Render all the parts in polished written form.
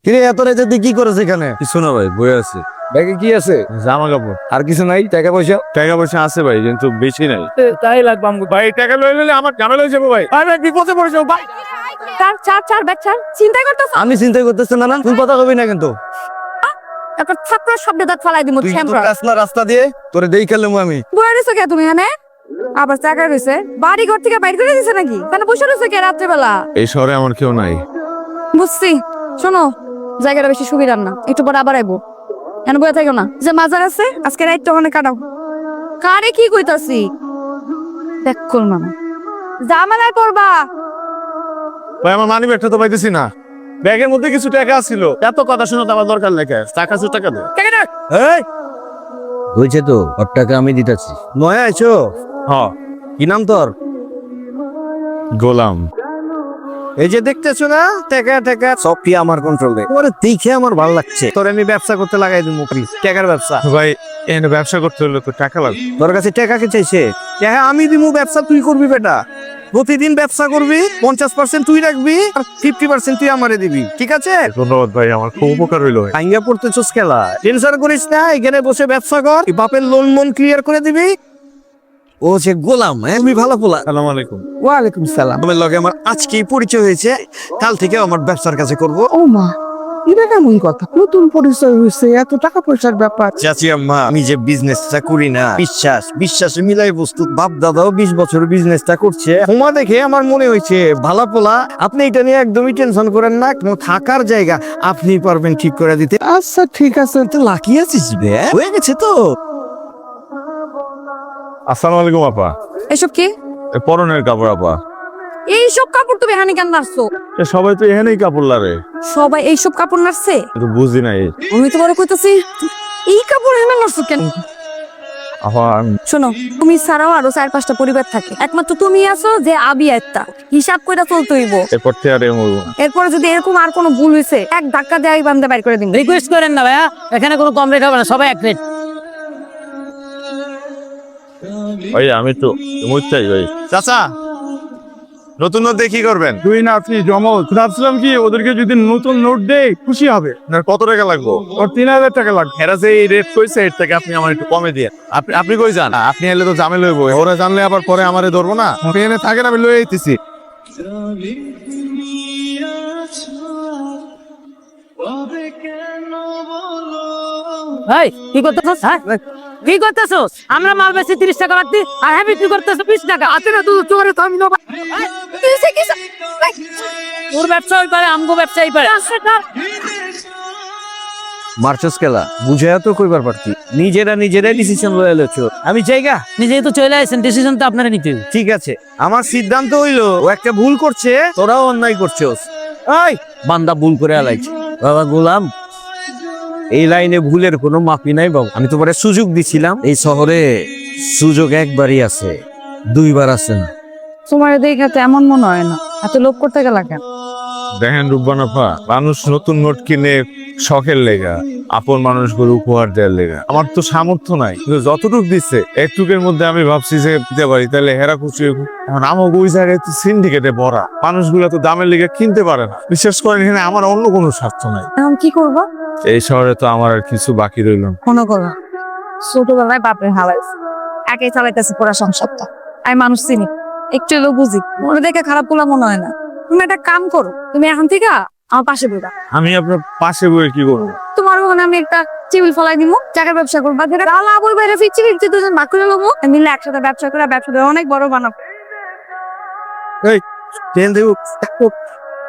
কিরে এত রাতে তুই কি করেছ এখানে? কিছু না ভাই, বই আছে। ব্যাগে কি আছে? জামা কাপড়। আর কিছু নাই? টাকা পয়সা? টাকা পয়সা আছে ভাই, কিন্তু বেশি নাই। তাই লাগবে আমাকে ভাই। টাকা লই লইলে আমার ঝামেলা হয়ে যাবে ভাই। আমি বিপদে পড়ে যাবো ভাই। চার ব্যাগ ছাড়, চিন্তা করতেছ? আমি চিন্তা করতেছি না, তুই কথা কবি না কিন্তু। একটা ছাত্র শব্দ দাঁত ফালাই দিমু তুই তো ছেমরা। রাস্তা দিয়ে তোরে দেই খেললাম আমি। বইয়া রইছো কে তুমি এখানে? আবার চাকা রইছে। বাড়ি ঘর থেকে বাইর করে দিছে নাকি? তাহলে বসে রইছো কে রাত্রে বেলা? এই শহরে আমার কেউ নাই। বুঝছি। শোনো, জায়গাটা বেশি সুবিধার না, একটু পরে আবার আইবো। এখানে বইয়া থাকো না। যে মাজার আছে আজকে রাইটটা ওখানে কাটাও। কারে কি কইতাছি? দেখ করলাম জামালা করবা। ভাই আমার মানি ব্যাগটা তো পাইতেছি না। ব্যাগের মধ্যে কিছু টাকা ছিল। এত কথা শুনো তো আমার দরকার লেখা। টাকা দে। এই হইছে তো, ওর টাকা আমি দিতেছি। নয়া আইছো? হ্যাঁ। কি নাম তোর? গোলাম। এই যে দেখতেছো না, টাকা সব কি আমার কন্ট্রোলে। ওরে দেখে আমার ভালো লাগছে। তোর আমি ব্যবসা করতে লাগাই দিমু, প্লিজ। টাকার ব্যবসা। ভাই এখানে ব্যবসা করতে হলে তো টাকা লাগবে। তোর কাছে টাকা কে চাইছে? টাকা আমি দিমু, ব্যবসা তুই করবি বেটা। প্রতিদিন ব্যবসা করবি, 50% তুই রাখবি আর 50% তুই আমারে দিবি, ঠিক আছে? ধন্যবাদ ভাই, আমার খুব উপকার হইলো। ভাঙ্গা পড়তেছস খেলা, টেনশন করিস না। এখানে বসে ব্যবসা কর, তুই বাপের লোন মন ক্লিয়ার করে দিবি। ও সে গোলাম, তুমি ভালো পোলা। আসসালামু আলাইকুম। ওয়ালাইকুম সালাম। তোমার লগে আমার আজকেই পরিচয় হয়েছে, কাল থেকে আমার ব্যবসার কাছে করব। ও মা, এটা কেমন কথা? নতুন পরিচয় হয়েছে, এত টাকা পয়সার ব্যাপার। চাচি আম্মা, আমি যে বিজনেসটা করি না, বিশ্বাসে মিলাই বস্তু। বাপ দাদাও 20 বছর বিজনেসটা করছে। তোমা দেখে আমার মনে হয়েছে ভালো পোলা। আপনি এটা নিয়ে একদমই টেনশন করেন না। কোনো থাকার জায়গা আপনি পারবেন ঠিক করে দিতে। আচ্ছা ঠিক আছে। তো লাকি আছিস বে, হয়ে গেছে তো। আসসালামু আলাইকুম আপা। এসব কি? এ পরনের কাপড় আপা। এইসব কাপড় তুমি এখানে কেন নাড়ছো? এ সবাই তো এখানেই কাপড় লারে। সবাই এইসব কাপড় নাড়ছে? কিন্তু বুঝি নাই আমি তোমার কইতাছি এই কাপড় এখানে নাড়ছো কেন? আপা। শোনো, তুমি ছাড়াও আরো 4-5টা পরিবার থাকে, একমাত্র তুমি আছো যে আবি একটা হিসাব কইরা চলতে হইব। এরপর থেকে আর এমন হইবো না। এরপরে যদি এরকম আর কোনো ভুল হইছে, এক ধাক্কা দেয় বান্দা বাইর করে দিন। রিকোয়েস্ট করেন না ভাইয়া, এখানে কোনো কম রেট হবে না, সবাই এক রেট। ভাই আমি তো মুচ্ছাই ভাই। চাচা, নতুন নোট দিয়ে কি করবেন? তুই না আপনি জমজ ভাবছিলাম কি ওদেরকে যদি নতুন নোট দেই খুশি হবে। আপনার কত টাকা লাগবে? ওর 3000 টাকা লাগবে। এরা যে এই রেট কইছে এর থেকে আপনি আমার একটু কমে দিয়ে। আপনি কই যান? আপনি এলে তো ঝামেলা হইব। ওরা জানলে আবার পরে আমারে ধরবো না। ট্রেনে থাকেন, আমি লয়ে আইতেছি। ভাই কি করতেছস? হ্যাঁ কি করতেছস? আমরা মাল বেশি 30 টাকা রাখতি, আর হ্যাঁ বিক্রি করতেছ 20 টাকা। আতে না তুই তোরে তো আমি নেবো। তোর ব্যবসা হই পারে, আমগো ব্যবসাই পারে। মার্চস খেলা বুঝে তো কইবার পারতি। নিজেরাই ডিসিশন লয়ে লছো। আমি জায়গা নিজেই তো চলে আসেন, ডিসিশন তো আপনারা নিতে হবে। ঠিক আছে, আমার সিদ্ধান্ত হইলো ও একটা ভুল করছে, তোরাও অন্যায় করছস। এই বান্দা ভুল করে আলাইছে। বাবা গোলাম, এই লাইনে ভুলের কোনো মাপি নাই বাবু। আমি তোমারে সুযোগ দিছিলাম, এই শহরে সুযোগ একবারই আছে, দুইবার আছে না। তোমার দেখাতে এমন মনে হয় না, এত লোভ করতে গেলা কেন? দেখেন রূপবান আপা, মানুষ নতুন নোট কিনে শখের লেগা, আপন মানুষগুলো উপহার দেওয়ার লেগা। আমার তো সামর্থ্য নাই, কিন্তু যতটুক দিচ্ছে একটুকের মধ্যে আমি ভাবছি যে দিতে পারি, তাহলে হেরা খুশি হইব। এখন আমাকে ওই জায়গায় তো সিন্ডিকেটে ভরা, মানুষগুলো তো দামের লেগে কিনতে পারে না। বিশ্বাস করেন এখানে আমার অন্য কোনো স্বার্থ নাই। এখন কি করবো? এই শহরে তো আমার আর কিছু বাকি রইল না। মনে করো ছোটবেলায় বাপের হালাইছে, একাই চালাইতেছে পুরা সংসারটা। আমি মানুষ চিনি, একটু এলো বুঝি, মনে দেখে খারাপ বলা মনে হয় না। তুমি একটা কাম করো, তুমি এখন থেকে আমার পাশে বইবা। আমি আপনার পাশে বয়ে কি করবো? তোমার ওখানে আমি একটা টেবিল ফলাই দিব, টাকার ব্যবসা করবা, যেটা লাভ হইবে এটা 50-50 দুজন ভাগ করে নেবো, মিলে একসাথে ব্যবসা করে অনেক বড় বানাবো। ট্রেন দেব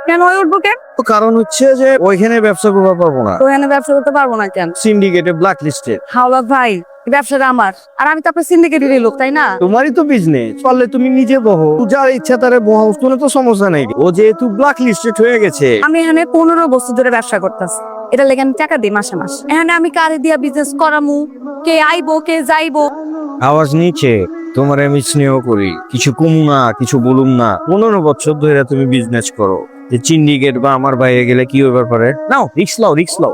কেন ওই উঠবো কেন? কারণ হচ্ছে যে ওইখানে ব্যবসা করতে পারবো না, ওখানে ব্যবসা করতে পারবো না কেন? সিন্ডিকেটে ব্ল্যাক লিস্টে। হাওলা ভাই, এই ব্যবসাটা আমার, আর আমি তো আপনার সিন্ডিকেটেরই লোক, তাই না? তোমারই তো বিজনেস, পারলে তুমি নিজে বহো, যার ইচ্ছা তারে বহাও, কোনো তো সমস্যা নেই। ও যেহেতু ব্ল্যাক লিস্টেড হয়ে গেছে। আমি এখানে 15 বছর ধরে ব্যবসা করতেছি, এটা লেগে আমি টাকা দিই মাসে মাসে। এখানে আমি কারে দিয়া বিজনেস করামু, কে আইবো কে যাইবো। আওয়াজ নিচে, তোমার আমি স্নেহ করি, কিছু কমু না কিছু বলুম না। 15 বছর ধরে তুমি বিজনেস করো, যে সিন্ডিকেট বা আমার বাইরে গেলে কি হইবার পারে? নাও রিক্স লাও।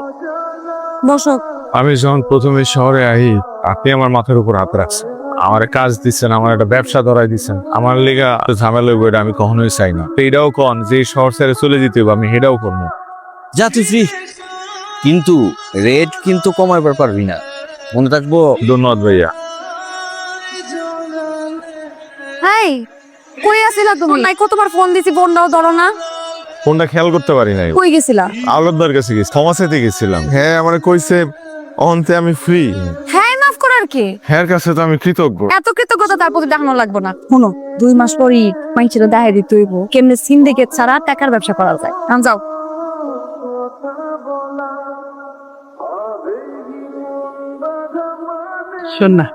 বসক, আমি যখন প্রথমে শহরে আহি, আপনি আমার মাথার উপর হাত রাখছেন, আমার কাজ দিচ্ছেন, আমার একটা ব্যবসা ধরাই দিচ্ছেন। আমার লিগা ঝামেলা হইব এটা আমি কখনোই চাই না। তো এটাও কন যে শহর ছেড়ে চলে যেতে হবে, আমি সেটাও করবো। যা তুই ফ্রি। কিন্তু রেট কিন্তু কমাইবার পারবি না, মনে থাকবো। ধন্যবাদ ভাইয়া। হাই, কই আছিলা তুমি? নাই কতবার ফোন দিছি, ফোনটাও ধরো না। ফোনটা খেয়াল করতে পারি নাই। কই গেছিলা? আওলাদার কাছে গেছি, থমাসেতে গেছিলাম। হ্যাঁ আমার কইছে অন্তে আমি ফ্রি। হ্যাঁ, মাফ করার কি? হ্যার কাছে তো আমি কৃতজ্ঞ। এত কৃতজ্ঞতা তার প্রতি দেখানো লাগবে না। শোনো, 2 মাস পরই মাইছিল দেখা দিতে হইব কেমনে সিন্ডিকেট ছাড়া টাকার ব্যবসা করা যায়। এখন যাও। শোন না,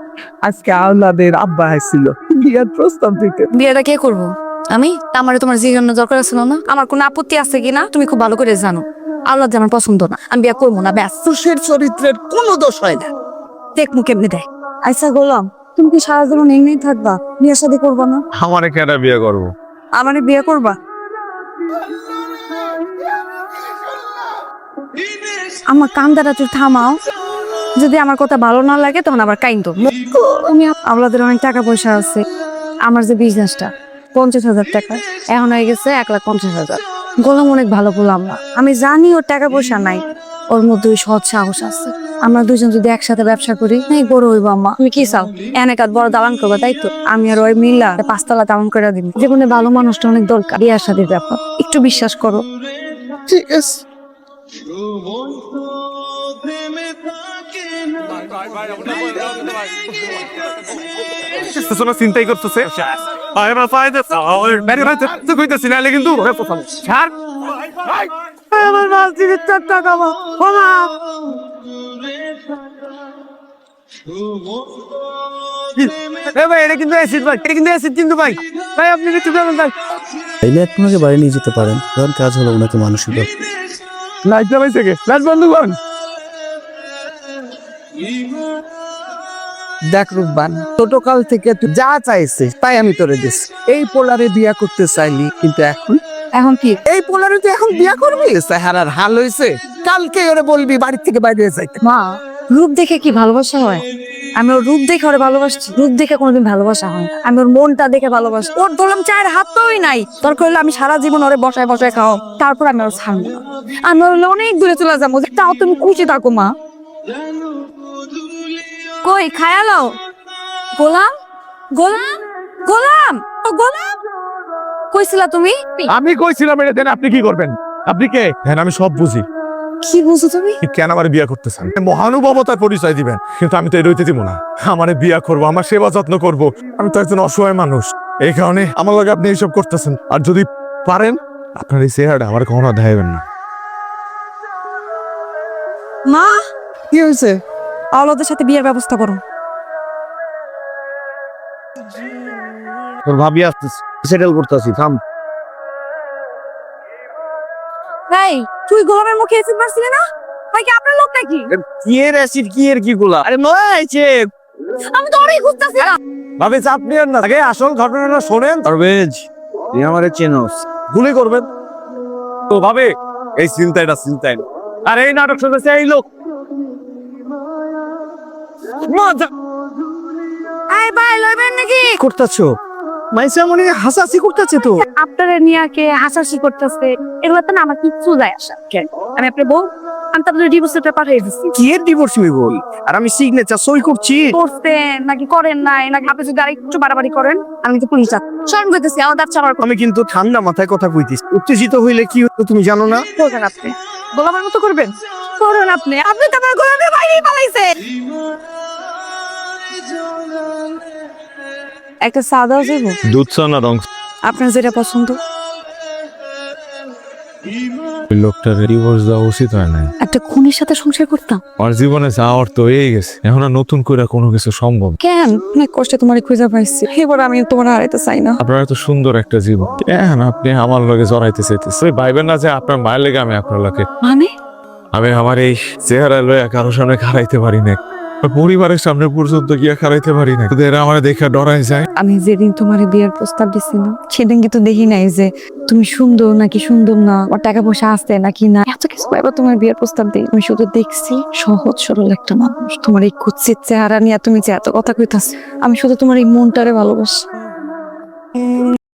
আজকে আওলাদের আব্বা আসছিল বিয়ার প্রস্তাব দিতে। বিয়েটা কে করবো? আমি? আমারে তোমার জিজ্ঞাসা দরকার ছিল না? আমার কোনো আপত্তি আছে কিনা তুমি খুব ভালো করে জানো। আল্লাহ যে আমার পছন্দ না, আমি বিয়ে করবো না, ব্যাস। পুরুষের চরিত্রের কোনো দোষ হয় না। দেখমু কেমনে দেয়। আচ্ছা গোলাম, তুমি কি সারা জীবন এমনিই থাকবা? বিয়ে শাদী করবা না? আমারে কেডা বিয়ে করব? আমারে বিয়ে করবা? আমার কান্দাটা তুই থামাও। যদি আমার কথা ভালো না লাগে তখন আবার কাইন্দো। তুমি আমাদের অনেক টাকা পয়সা আছে। আমার যে বিজনেসটা 50,000 টাকা, এখন হয়ে গেছে 1,50,000। গোলাম অনেক ভালো গোলাম না, আমি জানি ওর টাকা পয়সা নাই, ওর মধ্যে ওই সৎ সাহস আছে। আমরা দুজন যদি একসাথে ব্যবসা করি, নাই বড় হইব। আম্মা তুমি কি চাও? এক বড় দালান করবা, তাই তো? আমি আর ওই মিল্লা 5 তলা দালান করে দিন। জীবনে ভালো মানুষটা অনেক দরকার বিয়ার সাথে ব্যাপার, একটু বিশ্বাস করো। ঠিক আছে। চিন্তাই করতেছে কিন্তু আমার মাছ দিবি 4 টাকা ভাই, এটা কিন্তু অ্যাসিড ভাই, এটা কিন্তু অ্যাসিড কিন্তু ভাই। ভাই আপনি একটু যাবেন ভাই। তাইলে আপনাকে বাড়ি নিয়ে যেতে পারেন, কারণ কাজ হলো ওনাকে মানসিক লাইট জ্বালাই থেকে লাইট বন্ধ করুন। দেখ রূপবান, ছোটকাল থেকে তুই যা চাইছিস তাই আমি তোরে দিছি। এই পোলারে বিয়া করতে চাইলি, কিন্তু এখন কি? এই পোলারে তুই এখন বিয়া করবি? চেহারার হাল হয়েছে, কালকে ওরে বলবি বাড়ি থেকে বাইরে যাইতে। মা, রূপ দেখে কি ভালোবাসা হয়? আমি ওর রূপ দেখে ওরে ভালোবাসছি? রূপ দেখে কোনোদিন ভালোবাসা হয় না। আমি ওর মনটা দেখে ভালোবাসি। ওর ধরলাম চায়ের হাত তোই নাই, দরকার হলে আমি সারা জীবন ওরে বসায় বসায় খাও, তারপর আমি ওর ছাড়বো না। আমি ওর অনেক দূরে চলে যাবো, তাও তুমি খুশি থাকো মা। কই খায়ালো? গোলাম, গোলাম, গোলাম, ও গোলাম, কইছিলা তুমি? আমি কইছিলাম এটা দেন, আপনি কি করবেন? আপনি কে? হ্যাঁ আমি সব বুঝি। কি বুঝো তুমি? কেন আমার বিয়ে করতেছেন? মহানুভবতার পরিচয় দিবেন, কিন্তু আমি তো এই রইতে দিব না। আমার বিয়ে করবো, আমার সেবা যত্ন করব। আমি তো একজন অসহায় মানুষ, এই কারণে আমার লগে আপনি এইসব করতেছেন। আর যদি পারেন আপনার এই চেহারাটা আমার কখনো দেখাবেন না। মা, কি হয়েছে? আওলাদের সাথে বিয়ের ব্যবস্থা করো। তোর ভাবি আসতেছে, সেটেল করতেছি, থাম। ভাই, তুই গোলামের মুখে এসিড মারছিলি না? ভাই কি আপনার লোক নাকি? কি এর অ্যাসিড, কি এর কি গুলা? আরে নয় আইছে। আমি তো ওরই খুঁজতেছি না। ভাবি চাপ নিয়েন না, আগে আসল ঘটনাটা শোনেন। পারভেজ, তুই আমারে চেনস। গুলি করবেন তো ভাবে এই চিন্তাটা চিন্তাই না। আর এই নাটক শুনেছে এই লোক। এই ভাই, লইবেন নাকি? করতেছো মাইসা মনে হাসাহাসি করতেছে তো। আপনারা নিয়ে কে হাসাহাসি করতেছে, এগুলো তো না আমার কিচ্ছু যায় আসা। আমি আপনার বউ, আমি তো আপনার ডিভোর্স পেপার পাঠিয়ে দিচ্ছি। কি এর ডিভোর্স হইব? আর আমি সিগনেচার সই করছি। করছেন নাকি করেন নাই, নাকি আপনি যদি আর একটু বাড়াবাড়ি করেন আমি কিন্তু পুলিশ শরণ করতেছি। আমার দাঁত চালার আমি কিন্তু ঠান্ডা মাথায় কথা কইতিস। উত্তেজিত হইলে কি হতো তুমি জানো না? করবেন আপনি, গোলামের মতো করবেন। করুন আপনি, আপনি তো আমার গোলামের বাইরেই পালাইছেন। একটা সাদা যাইব, দুধ চা না রং? আপনার যেটা পছন্দ। লোকটার ডিভোর্স দেওয়া উচিত হয় না। একটা খুনির সাথে সংসার করতাম। আমার জীবনে যাওয়ার তো হয়ে গেছে, এখন আর নতুন করে কোনো কিছু সম্ভব। কেন? অনেক কষ্টে তোমার খুঁজে পাইছি, এবার আমি তোমার হারাইতে চাই না। আপনার এত সুন্দর একটা জীবন, কেন আপনি আমার লগে জড়াইতে চাইতেছে? ভাইবেন না যে আপনার মায়ের লেগে আমি আপনার লগে, মানে আমি আমার এই চেহারা লয়ে কারোর সামনে খারাইতে পারি না, পরিবারের সামনে পর্যন্ত গিয়া খারাইতে পারি না। এরা আমার দেখে ডরাই যায়। আমি যেদিন তোমার বিয়ের প্রস্তাব দিছি না, সেদিন কিন্তু দেখি নাই যে তুমি সুন্দর নাকি সুন্দর না, আর টাকা পয়সা আসতে নাকি না, এত কিছু এবার তোমার বিয়ের প্রস্তাব দিই। আমি শুধু দেখছি সহজ সরল একটা মানুষ। তোমার এই কুৎসিত চেহারা নিয়ে তুমি যে এত কথা কইতাছ, আমি শুধু তোমার এই মনটারে ভালোবাসি।